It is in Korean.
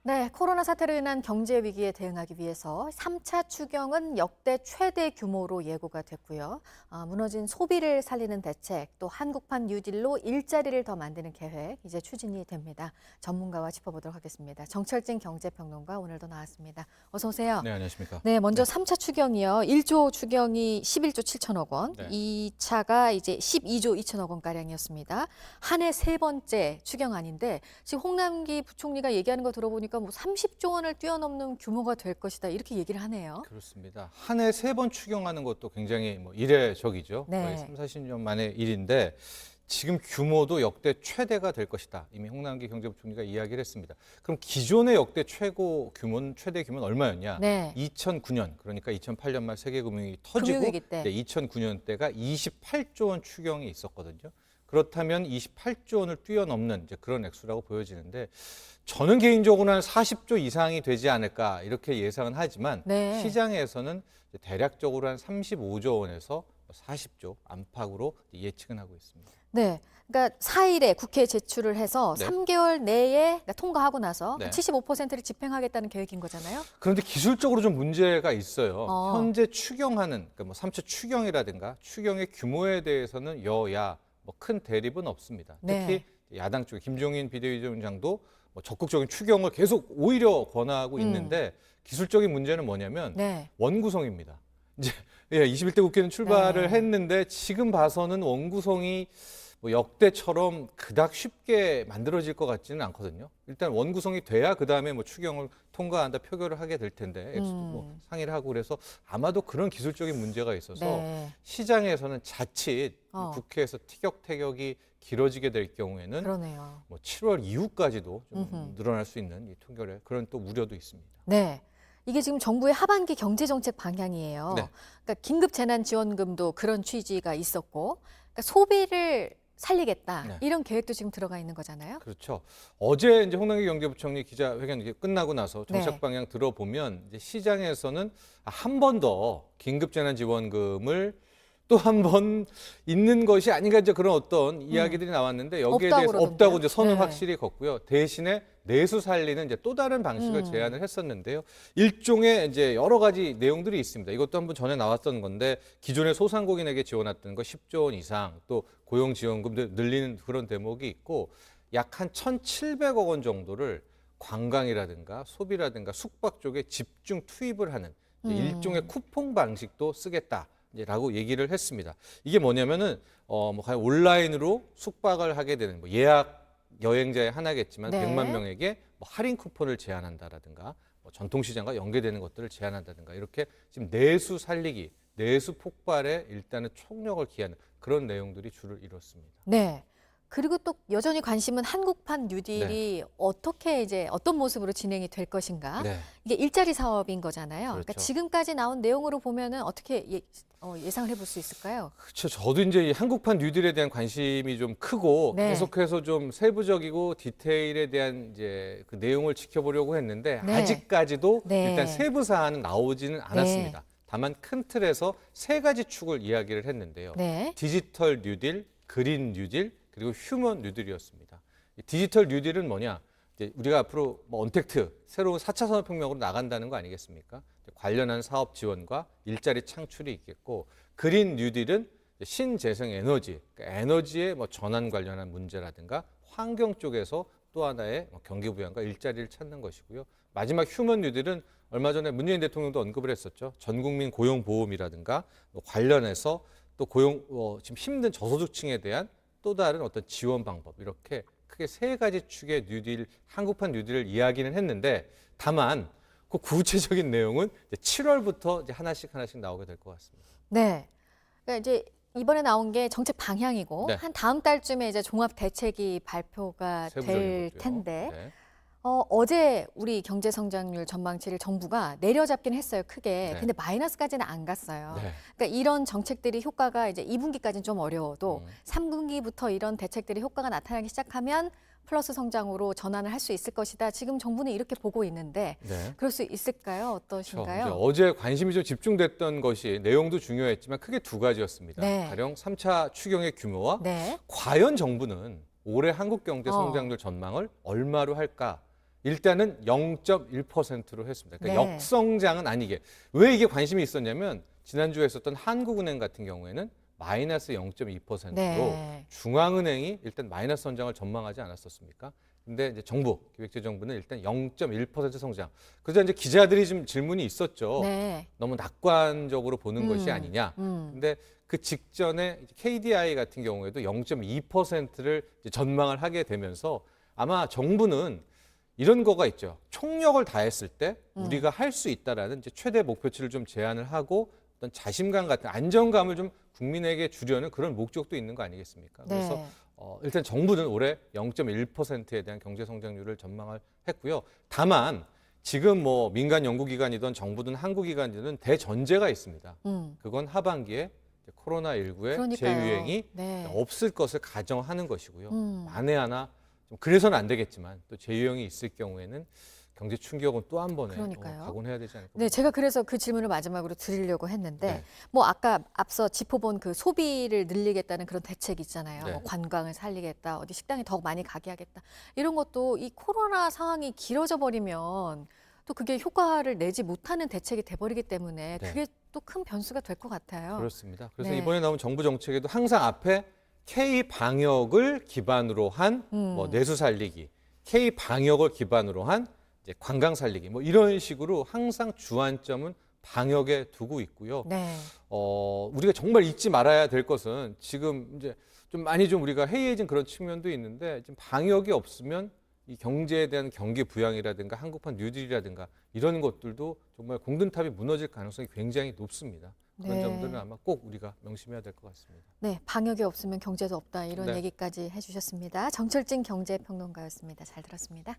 네, 코로나 사태로 인한 경제 위기에 대응하기 위해서 3차 추경은 역대 최대 규모로 예고가 됐고요. 무너진 소비를 살리는 대책, 또 한국판 뉴딜로 일자리를 더 만드는 계획, 이제 추진이 됩니다. 전문가와 짚어보도록 하겠습니다. 정철진 경제평론가 오늘도 나왔습니다. 어서 오세요. 네, 안녕하십니까. 네, 먼저 3차 추경이요. 1조 추경이 11조 7천억 원, 네. 2차가 이제 12조 2천억 원가량이었습니다. 한 해 세 번째 추경안인데 지금 홍남기 부총리가 얘기하는 거 들어보니까 뭐 30조 원을 뛰어넘는 규모가 될 것이다 이렇게 얘기를 하네요. 그렇습니다. 한 해 세 번 추경하는 것도 굉장히 이례적이죠. 네. 거의 3, 40년 만의 일인데 지금 규모도 역대 최대가 될 것이다. 이미 홍남기 경제부총리가 이야기를 했습니다. 그럼 기존의 역대 최대 규모는 얼마였냐? 네. 2009년, 그러니까 2008년 말 세계금융위기 터지고 금융위기 때. 2009년 때가 28조 원 추경이 있었거든요. 그렇다면 28조 원을 뛰어넘는 이제 그런 액수라고 보여지는데 저는 개인적으로는 한 40조 이상이 되지 않을까 이렇게 예상은 하지만 네. 시장에서는 대략적으로 한 35조 원에서 40조 안팎으로 예측은 하고 있습니다. 네. 그러니까 4일에 국회에 제출을 해서 네. 3개월 내에 그러니까 통과하고 나서 네. 75%를 집행하겠다는 계획인 거잖아요. 그런데 기술적으로 좀 문제가 있어요. 어. 현재 추경하는 그러니까 3차 추경이라든가 추경의 규모에 대해서는 여야 큰 대립은 없습니다. 네. 특히 야당 쪽에 김종인 비대위원장도 적극적인 추경을 계속 오히려 권하고 있는데 기술적인 문제는 뭐냐면 네. 원구성입니다. 이제 21대 국회는 출발을 네. 했는데 지금 봐서는 원구성이 역대처럼 그닥 쉽게 만들어질 것 같지는 않거든요. 일단 원구성이 돼야 그다음에 추경을 통과한다 표결을 하게 될 텐데 액수도 상의를 하고 그래서 아마도 그런 기술적인 문제가 있어서 네. 시장에서는 자칫 국회에서 티격태격이 길어지게 될 경우에는 그러네요. 7월 이후까지도 좀 늘어날 수 있는 이 통결에 그런 또 우려도 있습니다. 네. 이게 지금 정부의 하반기 경제정책 방향이에요. 네. 그러니까 긴급 재난지원금도 그런 취지가 있었고, 그러니까 소비를 살리겠다 네. 이런 계획도 지금 들어가 있는 거잖아요. 그렇죠. 어제 이제 홍남기 경제부총리 기자회견 끝나고 나서 정책 네. 방향 들어보면 이제 시장에서는 한 번 더 긴급재난지원금을 또 한 번 있는 것이 아닌가 이제 그런 어떤 이야기들이 나왔는데 여기에 없다고 대해서 그러던데요. 없다고 이제 선을 네. 확실히 걷고요. 대신에 내수 살리는 이제 또 다른 방식을 제안을 했었는데요. 일종의 이제 여러 가지 내용들이 있습니다. 이것도 한번 전에 나왔던 건데 기존의 소상공인에게 지원했던 거 10조 원 이상 또 고용지원금 늘리는 그런 대목이 있고 약 한 1,700억 원 정도를 관광이라든가 소비라든가 숙박 쪽에 집중 투입을 하는 일종의 쿠폰 방식도 쓰겠다. 라고 얘기를 했습니다. 이게 뭐냐면은 과연 온라인으로 숙박을 하게 되는 예약 여행자의 하나겠지만 네. 100만 명에게 할인 쿠폰을 제한한다라든가 전통시장과 연계되는 것들을 제한한다든가 이렇게 지금 내수 살리기, 내수 폭발에 일단은 총력을 기하는 그런 내용들이 주를 이뤘습니다. 네. 그리고 또 여전히 관심은 한국판 뉴딜이 어떻게 이제 어떤 모습으로 진행이 될 것인가. 네. 이게 일자리 사업인 거잖아요. 그러니까 그렇죠. 지금까지 나온 내용으로 보면은 어떻게 예상을 해볼 수 있을까요? 그렇죠. 저도 이제 이 한국판 뉴딜에 대한 관심이 좀 크고 네. 계속해서 좀 세부적이고 디테일에 대한 이제 그 내용을 지켜보려고 했는데 네. 아직까지도 네. 일단 세부 사안은 나오지는 않았습니다. 다만 큰 틀에서 세 가지 축을 이야기를 했는데요. 네. 디지털 뉴딜, 그린 뉴딜, 그리고 휴먼 뉴딜이었습니다. 이 디지털 뉴딜은 뭐냐? 이제 우리가 앞으로 언택트, 새로운 4차 산업혁명으로 나간다는 거 아니겠습니까? 관련한 사업 지원과 일자리 창출이 있겠고, 그린 뉴딜은 신재생 에너지, 그러니까 에너지의 전환 관련한 문제라든가 환경 쪽에서 또 하나의 경기 부양과 일자리를 찾는 것이고요. 마지막 휴먼 뉴딜은 얼마 전에 문재인 대통령도 언급을 했었죠. 전 국민 고용보험이라든가 관련해서 또 지금 힘든 저소득층에 대한 또 다른 어떤 지원 방법 이렇게 크게 세 가지 축의 뉴딜, 한국판 뉴딜을 이야기는 했는데 다만 그 구체적인 내용은 이제 7월부터 이제 하나씩 나오게 될 것 같습니다. 네. 그러니까 이제 이번에 나온 게 정책 방향이고 네. 한 다음 달쯤에 이제 종합 대책이 발표가 될 세부적인 것도요. 텐데 네. 어제 우리 경제 성장률 전망치를 정부가 내려잡긴 했어요, 크게. 네. 근데 마이너스까지는 안 갔어요. 네. 그러니까 이런 정책들이 효과가 이제 2분기까지는 좀 어려워도 3분기부터 이런 대책들이 효과가 나타나기 시작하면 플러스 성장으로 전환을 할 수 있을 것이다. 지금 정부는 이렇게 보고 있는데 네. 그럴 수 있을까요? 그렇죠. 어떠신가요? 이제 어제 관심이 좀 집중됐던 것이 내용도 중요했지만 크게 두 가지였습니다. 네. 가령 3차 추경의 규모와 네. 과연 정부는 올해 한국 경제 성장률 전망을 얼마로 할까? 일단은 0.1%로 했습니다. 그러니까 네. 역성장은 아니게. 왜 이게 관심이 있었냐면 지난주에 있었던 한국은행 같은 경우에는 마이너스 0.2%로 네. 중앙은행이 일단 마이너스 성장을 전망하지 않았었습니까? 근데 이제 정부, 기획재정부는 일단 0.1% 성장. 그래서 이제 기자들이 좀 질문이 있었죠. 네. 너무 낙관적으로 보는 것이 아니냐. 근데 그 직전에 KDI 같은 경우에도 0.2%를 전망을 하게 되면서 아마 정부는 이런 거가 있죠. 총력을 다했을 때 우리가 할 수 있다라는 이제 최대 목표치를 좀 제안을 하고 어떤 자신감 같은 안정감을 좀 국민에게 주려는 그런 목적도 있는 거 아니겠습니까? 그래서 네. 일단 정부는 올해 0.1%에 대한 경제 성장률을 전망을 했고요. 다만 지금 뭐 민간 연구기관이든 정부든 한국기관이든 대전제가 있습니다. 그건 하반기에 코로나19의 그러니까요. 재유행이 네. 없을 것을 가정하는 것이고요. 음. 만에 하나 좀 그래서는 안 되겠지만 또 재유행이 있을 경우에는 경제 충격은 또 한 번에 그러니까요. 각오해야 되지 않을까. 네, 제가 그래서 그 질문을 마지막으로 드리려고 했는데, 네. 뭐 아까 앞서 짚어본 그 소비를 늘리겠다는 그런 대책 있잖아요. 네. 뭐 관광을 살리겠다, 어디 식당에 더 많이 가게 하겠다. 이런 것도 이 코로나 상황이 길어져 버리면 또 그게 효과를 내지 못하는 대책이 돼버리기 때문에 네. 그게 또 큰 변수가 될 것 같아요. 그렇습니다. 그래서 네. 이번에 나온 정부 정책에도 항상 앞에 K 방역을 기반으로 한 뭐 내수 살리기, K 방역을 기반으로 한 이제 관광 살리기, 뭐 이런 식으로 항상 주안점은 방역에 두고 있고요. 네. 우리가 정말 잊지 말아야 될 것은 지금 이제 좀 많이 좀 우리가 해이해진 그런 측면도 있는데 지금 방역이 없으면 이 경제에 대한 경기 부양이라든가 한국판 뉴딜이라든가 이런 것들도 정말 공든탑이 무너질 가능성이 굉장히 높습니다. 그런 네. 점들은 아마 꼭 우리가 명심해야 될 것 같습니다. 네, 방역이 없으면 경제도 없다 이런 네. 얘기까지 해주셨습니다. 정철진 경제평론가였습니다. 잘 들었습니다.